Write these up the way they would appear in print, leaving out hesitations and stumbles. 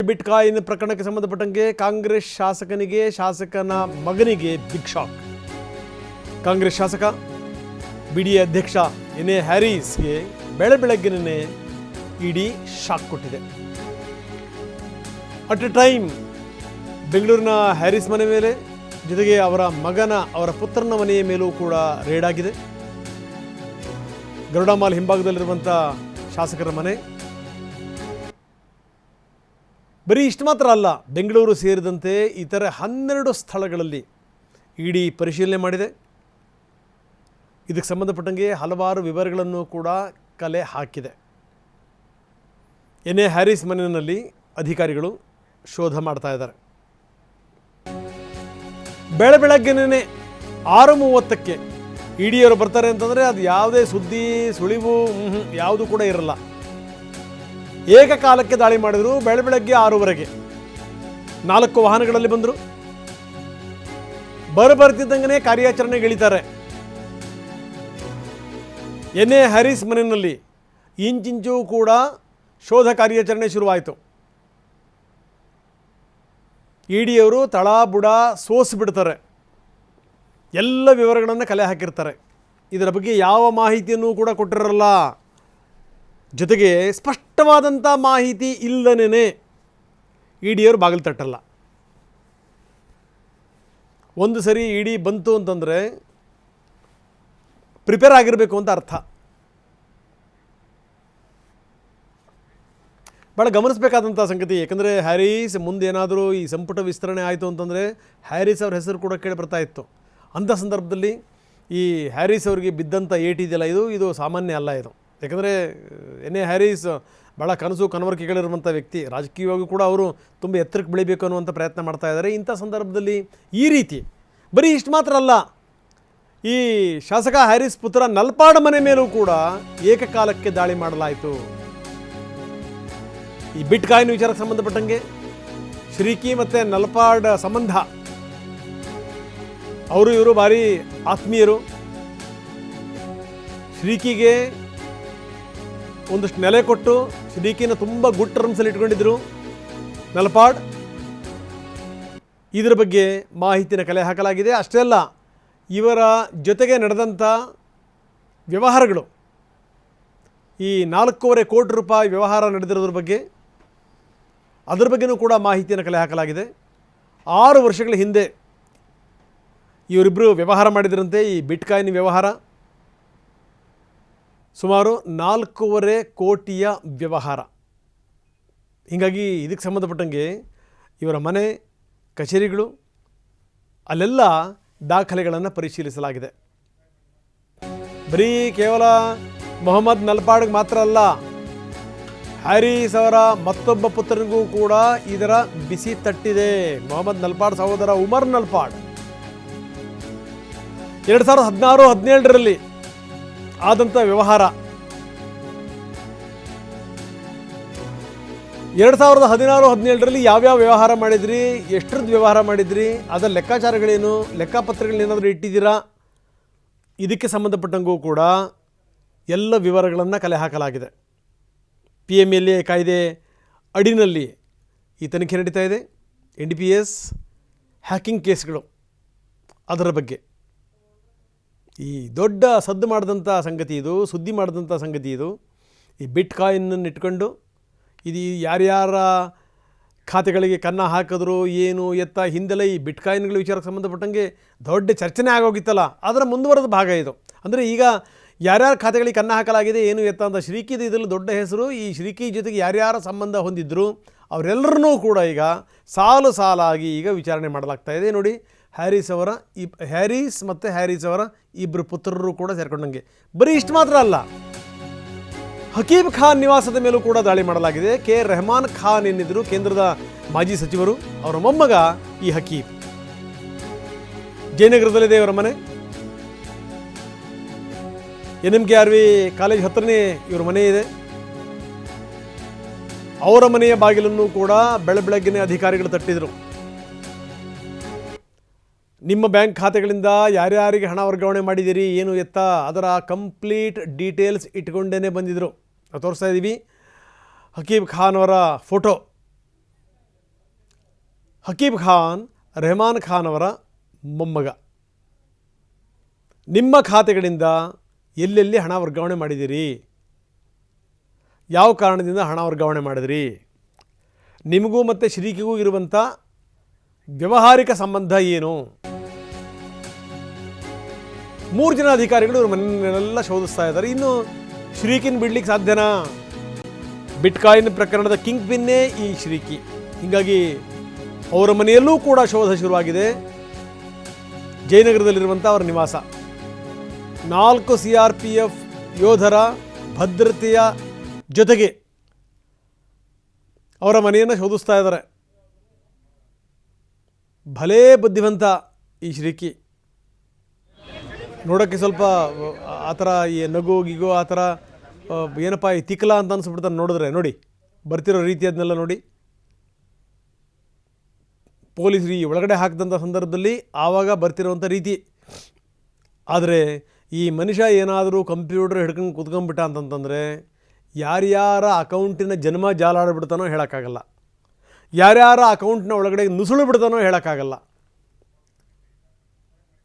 ಬಿಟ್ coin ಪ್ರಕರಣಕ್ಕೆ ಸಂಬಂಧಪಟ್ಟಂಗೆ ಕಾಂಗ್ರೆಸ್ ಶಾಸಕನ ಮಗನಿಗೆ ಬಿಗ್ ಶಾಕ್. ಕಾಂಗ್ರೆಸ್ ಶಾಸಕ ಬಿಡಿಎ ಅಧ್ಯಕ್ಷ ಎನ್ ಎ ಹ್ಯಾರಿಸ್ಗೆ ಬೆಳಗ್ಗೆನೇ ಇಡಿ ಶಾಕ್ ಕೊಟ್ಟಿದೆ. ಅಟ್ ಎ ಟೈಮ್ ಬೆಂಗಳೂರಿನ ಹ್ಯಾರಿಸ್ ಮನೆ ಮೇಲೆ ಜೊತೆಗೆ ಅವರ ಪುತ್ರನ ಮನೆಯ ಮೇಲೂ ಕೂಡ ರೇಡ್ ಆಗಿದೆ. ಗರುಡ ಮಾಲ್ ಹಿಂಭಾಗದಲ್ಲಿರುವಂಥ ಶಾಸಕರ ಮನೆ. ಬರೀ ಇಷ್ಟು ಮಾತ್ರ ಅಲ್ಲ, ಬೆಂಗಳೂರು ಸೇರಿದಂತೆ ಇತರೆ 12 ಸ್ಥಳಗಳಲ್ಲಿ ಇಡಿ ಪರಿಶೀಲನೆ ಮಾಡಿದೆ. ಇದಕ್ಕೆ ಸಂಬಂಧಪಟ್ಟಂಗೆ ಹಲವಾರು ವಿವರಗಳನ್ನು ಕೂಡ ಕಲೆ ಹಾಕಿದೆ. ಎನ್ ಎ ಹ್ಯಾರಿಸ್ ಮನೆಯಲ್ಲಿ ಅಧಿಕಾರಿಗಳು ಶೋಧ ಮಾಡ್ತಾ ಇದ್ದಾರೆ. ಬೆಳಗ್ಗೆನೇ 6:30ಕ್ಕೆ ಇಡಿಯವರು ಬರ್ತಾರೆ ಅಂತಂದರೆ ಅದು ಯಾವುದೇ ಸುದ್ದಿ ಸುಳಿವು ಯಾವುದು ಕೂಡ ಇರಲ್ಲ. ಏಕಕಾಲಕ್ಕೆ ದಾಳಿ ಮಾಡಿದರು. ಬೆಳಗ್ಗೆ 6:00 4 ವಾಹನಗಳಲ್ಲಿ ಬಂದರು. ಬರ್ತಿದ್ದಂಗೆ ಕಾರ್ಯಾಚರಣೆಗೆ ಇಳಿತಾರೆ. ಎನ್ ಎ ಹ್ಯಾರಿಸ್ ಮನೆಯಲ್ಲಿ ಇಂಚಿಂಚು ಕೂಡ ಶೋಧ ಕಾರ್ಯಾಚರಣೆ ಶುರುವಾಯಿತು. ಇಡಿಯವರು ತಳ ಬುಡ ಸೋಸಿಬಿಡ್ತಾರೆ. ಎಲ್ಲ ವಿವರಗಳನ್ನು ಕಲೆ ಹಾಕಿರ್ತಾರೆ. ಇದರ ಬಗ್ಗೆ ಯಾವ ಮಾಹಿತಿಯನ್ನು ಕೂಡ ಕೊಟ್ಟಿರಲ್ಲ. ಜೊತೆಗೆ ಸ್ಪಷ್ಟವಾದಂಥ ಮಾಹಿತಿ ಇಲ್ಲದೇ ಇಡಿಯವರು ಬಾಗಿಲು ತಟ್ಟಲ್ಲ. ಒಂದು ಸರಿ ಇಡಿ ಬಂತು ಅಂತಂದರೆ ಪ್ರಿಪೇರ್ ಆಗಿರಬೇಕು ಅಂತ ಅರ್ಥ. ಭಾಳ ಗಮನಿಸಬೇಕಾದಂಥ ಸಂಗತಿ. ಯಾಕಂದರೆ ಹ್ಯಾರಿಸ್ ಮುಂದೇನಾದರೂ ಈ ಸಂಪುಟ ವಿಸ್ತರಣೆ ಆಯಿತು ಅಂತಂದರೆ ಹ್ಯಾರಿಸ್ ಅವ್ರ ಹೆಸರು ಕೂಡ ಕೇಳಿ ಬರ್ತಾ ಇತ್ತು. ಅಂಥ ಸಂದರ್ಭದಲ್ಲಿ ಈ ಹ್ಯಾರಿಸ್ ಅವರಿಗೆ ಬಿದ್ದಂಥ ಏಟು ಇದೆಯಲ್ಲ, ಇದು ಸಾಮಾನ್ಯ ಅಲ್ಲ. ಇದು ಯಾಕಂದರೆ ಎನ್ ಎ ಹ್ಯಾರಿಸ್ ಭಾಳ ಕನವರಿಕೆಗಳಿರುವಂಥ ವ್ಯಕ್ತಿ. ರಾಜಕೀಯವಾಗಿ ಕೂಡ ಅವರು ತುಂಬ ಎತ್ತರಕ್ಕೆ ಬೆಳಿಬೇಕು ಅನ್ನುವಂಥ ಪ್ರಯತ್ನ ಮಾಡ್ತಾ ಇದ್ದಾರೆ. ಇಂಥ ಸಂದರ್ಭದಲ್ಲಿ ಈ ರೀತಿ ಬರೀ ಇಷ್ಟು ಮಾತ್ರ ಅಲ್ಲ, ಈ ಶಾಸಕ ಹ್ಯಾರಿಸ್ ಪುತ್ರ ನಲ್ಪಾಡ್ ಮನೆ ಮೇಲೂ ಕೂಡ ಏಕಕಾಲಕ್ಕೆ ದಾಳಿ ಮಾಡಲಾಯಿತು. ಈ ಬಿಟ್ ಕಾಯಿನ್ ವಿಚಾರಕ್ಕೆ ಸಂಬಂಧಪಟ್ಟಂಗೆ ಶ್ರೀಕಿ ಮತ್ತು ನಲ್ಪಾಡ್ ಸಂಬಂಧ, ಇವರು ಭಾರಿ ಆತ್ಮೀಯರು. ಶ್ರೀಕಿಗೆ ಒಂದಷ್ಟು ನೆಲೆ ಕೊಟ್ಟು ಶ್ರೀಕಿನ ತುಂಬ ಗುಡ್ ಟರ್ಮ್ಸಲ್ಲಿ ಇಟ್ಕೊಂಡಿದ್ರು ನಲ್ಪಾಡ್. ಇದರ ಬಗ್ಗೆ ಮಾಹಿತಿನ ಕಲೆ ಹಾಕಲಾಗಿದೆ. ಅಷ್ಟೇ ಅಲ್ಲ, ಇವರ ಜೊತೆಗೆ ನಡೆದಂಥ ವ್ಯವಹಾರಗಳು, ಈ 4.25 ಕೋಟಿ ರೂಪಾಯಿ ವ್ಯವಹಾರ ನಡೆದಿರೋದ್ರ ಬಗ್ಗೆ, ಅದರ ಬಗ್ಗೆಯೂ ಕೂಡ ಮಾಹಿತಿಯನ್ನು ಕಲೆ ಹಾಕಲಾಗಿದೆ. 6 ವರ್ಷಗಳ ಹಿಂದೆ ಇವರಿಬ್ಬರು ವ್ಯವಹಾರ ಮಾಡಿದ್ರಂತೆ. ಈ ಬಿಟ್ ಕಾಯಿನ್ ವ್ಯವಹಾರ ಸುಮಾರು 4.25 ಕೋಟಿಯ ವ್ಯವಹಾರ. ಹೀಗಾಗಿ ಇದಕ್ಕೆ ಸಂಬಂಧಪಟ್ಟಂಗೆ ಇವರ ಮನೆ, ಕಚೇರಿಗಳು, ಅಲ್ಲೆಲ್ಲ ದಾಖಲೆಗಳನ್ನು ಪರಿಶೀಲಿಸಲಾಗಿದೆ. ಬರೀ ಕೇವಲ ಮೊಹಮ್ಮದ್ ನಲ್ಪಾಡ್ಗೆ ಮಾತ್ರ ಅಲ್ಲ, ಹ್ಯಾರಿಸ್ ಅವರ ಮತ್ತೊಬ್ಬ ಪುತ್ರನಿಗೂ ಕೂಡ ಇದರ ಬಿಸಿ ತಟ್ಟಿದೆ. ಮೊಹಮ್ಮದ್ ನಲ್ಪಾಡ್ ಸಹೋದರ ಉಮರ್ ನಲ್ಪಾಡ್ 2016-17ರಲ್ಲಿ ಆದಂಥ ವ್ಯವಹಾರ. 2016-17ರಲ್ಲಿ ಯಾವ್ಯಾವ ವ್ಯವಹಾರ ಮಾಡಿದ್ರಿ, ಎಷ್ಟರದ್ದು ವ್ಯವಹಾರ ಮಾಡಿದ್ರಿ, ಅದರ ಲೆಕ್ಕಾಚಾರಗಳೇನು, ಲೆಕ್ಕಪತ್ರಗಳೇನಾದರೂ ಇಟ್ಟಿದ್ದೀರಾ, ಇದಕ್ಕೆ ಸಂಬಂಧಪಟ್ಟಂಗೂ ಕೂಡ ಎಲ್ಲ ವಿವರಗಳನ್ನು ಕಲೆ ಹಾಕಲಾಗಿದೆ. PMLA ಕಾಯ್ದೆ ಅಡಿನಲ್ಲಿ ಈ ತನಿಖೆ ನಡೀತಾ ಇದೆ. NDPS ಹ್ಯಾಕಿಂಗ್ ಕೇಸ್ಗಳು, ಅದರ ಬಗ್ಗೆ ಈ ದೊಡ್ಡ ಸದ್ದು ಮಾಡಿದಂಥ ಸಂಗತಿ ಇದು, ಸುದ್ದಿ ಮಾಡಿದಂಥ ಸಂಗತಿ ಇದು. ಈ ಬಿಟ್ ಕಾಯಿನನ್ನು ಇಟ್ಕೊಂಡು ಇದು ಯಾರ್ಯಾರ ಖಾತೆಗಳಿಗೆ ಕನ್ನ ಹಾಕಿದ್ರು ಏನು ಎತ್ತ ಹಿಂದೆಲ್ಲ ಈ ಬಿಟ್ ಕಾಯಿನ್ಗಳ ವಿಚಾರಕ್ಕೆ ಸಂಬಂಧಪಟ್ಟಂಗೆ ದೊಡ್ಡ ಚರ್ಚೆನೇ ಆಗೋಗಿತ್ತಲ್ಲ, ಅದರ ಮುಂದುವರೆದ ಭಾಗ ಇದು. ಅಂದರೆ ಈಗ ಯಾರ್ಯಾರ ಖಾತೆಗಳಿಗೆ ಕನ್ನ ಹಾಕಲಾಗಿದೆ ಏನು ಎತ್ತ ಅಂತ ಶ್ರೀಕಿದು ಇದರಲ್ಲಿ ದೊಡ್ಡ ಹೆಸರು. ಈ ಶ್ರೀಕಿ ಜೊತೆಗೆ ಯಾರ್ಯಾರ ಸಂಬಂಧ ಹೊಂದಿದ್ರು ಅವರೆಲ್ಲರನ್ನೂ ಕೂಡ ಈಗ ಸಾಲಾಗಿ ಈಗ ವಿಚಾರಣೆ ಮಾಡಲಾಗ್ತಾ ಇದೆ. ನೋಡಿ, ಹ್ಯಾರಿಸ್ ಮತ್ತು ಹ್ಯಾರಿಸ್ ಅವರ ಇಬ್ಬರು ಪುತ್ರರು ಕೂಡ ಸೇರ್ಕೊಂಡಂಗೆ. ಬರೀ ಇಷ್ಟು ಮಾತ್ರ ಅಲ್ಲ, ಹಕೀಬ್ ಖಾನ್ ನಿವಾಸದ ಮೇಲೂ ಕೂಡ ದಾಳಿ ಮಾಡಲಾಗಿದೆ. ಕೆ ರೆಹಮಾನ್ ಖಾನ್ ಎನ್ನಿದ್ರು ಕೇಂದ್ರದ ಮಾಜಿ ಸಚಿವರು, ಅವರ ಮೊಮ್ಮಗ ಈ ಹಕೀಬ್. ಜಯನಗರದಲ್ಲಿದೆ ಇವರ ಮನೆ. NMKRV ಕಾಲೇಜ್ ಹತ್ರನೇ ಇವ್ರ ಮನೆ ಇದೆ. ಅವರ ಮನೆಯ ಬಾಗಿಲನ್ನು ಕೂಡ ಬೆಳಗ್ಗೆನೇ ಅಧಿಕಾರಿಗಳು ತಟ್ಟಿದರು. ನಿಮ್ಮ ಬ್ಯಾಂಕ್ ಖಾತೆಗಳಿಂದ ಯಾರ್ಯಾರಿಗೆ ಹಣ ವರ್ಗಾವಣೆ ಮಾಡಿದ್ದೀರಿ ಏನು ಎತ್ತ ಅದರ ಕಂಪ್ಲೀಟ್ ಡೀಟೇಲ್ಸ್ ಇಟ್ಕೊಂಡೇ ಬಂದಿದ್ದರು. ನಾವು ತೋರಿಸ್ತಾ ಇದ್ದೀವಿ ಹಕೀಬ್ ಖಾನ್ ಅವರ ಫೋಟೋ. ಹಕೀಬ್ ಖಾನ್ ರೆಹಮಾನ್ ಖಾನ್ ಅವರ ಮೊಮ್ಮಗ. ನಿಮ್ಮ ಖಾತೆಗಳಿಂದ ಎಲ್ಲೆಲ್ಲಿ ಹಣ ವರ್ಗಾವಣೆ ಮಾಡಿದ್ದೀರಿ, ಯಾವ ಕಾರಣದಿಂದ ಹಣ ವರ್ಗಾವಣೆ ಮಾಡಿದಿರಿ, ನಿಮಗೂ ಮತ್ತು ಶ್ರೀಕಿಗೂ ಇರುವಂಥ ವ್ಯಾವಹಾರಿಕ ಸಂಬಂಧ ಏನು? 3 ಜನ ಅಧಿಕಾರಿಗಳು ಇವ್ರ ಮನೆಯನ್ನೆಲ್ಲ ಶೋಧಿಸ್ತಾ ಇದ್ದಾರೆ. ಇನ್ನು ಶ್ರೀಕಿನ್ ಬಿಡ್ಲಿಕ್ಕೆ ಸಾಧ್ಯನಾ? ಬಿಟ್ಕಾಯಿನ್ ಪ್ರಕರಣದ ಕಿಂಗ್ ಪಿನ್ನೇ ಈ ಶ್ರೀಕಿ. ಹೀಗಾಗಿ ಅವರ ಮನೆಯಲ್ಲೂ ಕೂಡ ಶೋಧ ಶುರುವಾಗಿದೆ. ಜಯನಗರದಲ್ಲಿರುವಂಥ ಅವರ ನಿವಾಸ, 4 CRPF ಯೋಧರ ಭದ್ರತೆಯ ಜೊತೆಗೆ ಅವರ ಮನೆಯನ್ನು ಶೋಧಿಸ್ತಾ ಇದ್ದಾರೆ. ಭಲೇ ಬುದ್ಧಿವಂತ ಈ ಶ್ರೀಕಿ. ನೋಡೋಕ್ಕೆ ಸ್ವಲ್ಪ ಆ ಥರ ಈ ನಗು ಗಿಗು ಆ ಥರ ಏನಪ್ಪ ಈ ತಿಕ್ಲ ಅಂತ ಅನಿಸ್ಬಿಡ್ತಾನೆ ನೋಡಿದ್ರೆ. ನೋಡಿ ಬರ್ತಿರೋ ರೀತಿ ಅದನ್ನೆಲ್ಲ ನೋಡಿ. ಪೊಲೀಸರು ಈ ಒಳಗಡೆ ಹಾಕಿದಂಥ ಸಂದರ್ಭದಲ್ಲಿ ಆವಾಗ ಬರ್ತಿರೋವಂಥ ರೀತಿ. ಆದರೆ ಈ ಮನುಷ್ಯ ಏನಾದರೂ ಕಂಪ್ಯೂಟರ್ ಹಿಡ್ಕೊಂಡು ಕೂತ್ಕೊಂಡ್ಬಿಟ್ಟ ಅಂತಂತಂದರೆ ಯಾರ್ಯಾರ ಅಕೌಂಟಿನ ಜನ್ಮ ಜಾಲಾಡ್ಬಿಡ್ತಾನೋ ಹೇಳೋಕ್ಕಾಗಲ್ಲ, ಯಾರ್ಯಾರ ಅಕೌಂಟ್ನ ಒಳಗಡೆ ನುಸುಳು ಬಿಡ್ತಾನೋ ಹೇಳೋಕ್ಕಾಗಲ್ಲ.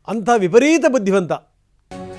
ಅಂಥ ವಿಪರೀತ ಬುದ್ಧಿವಂತ.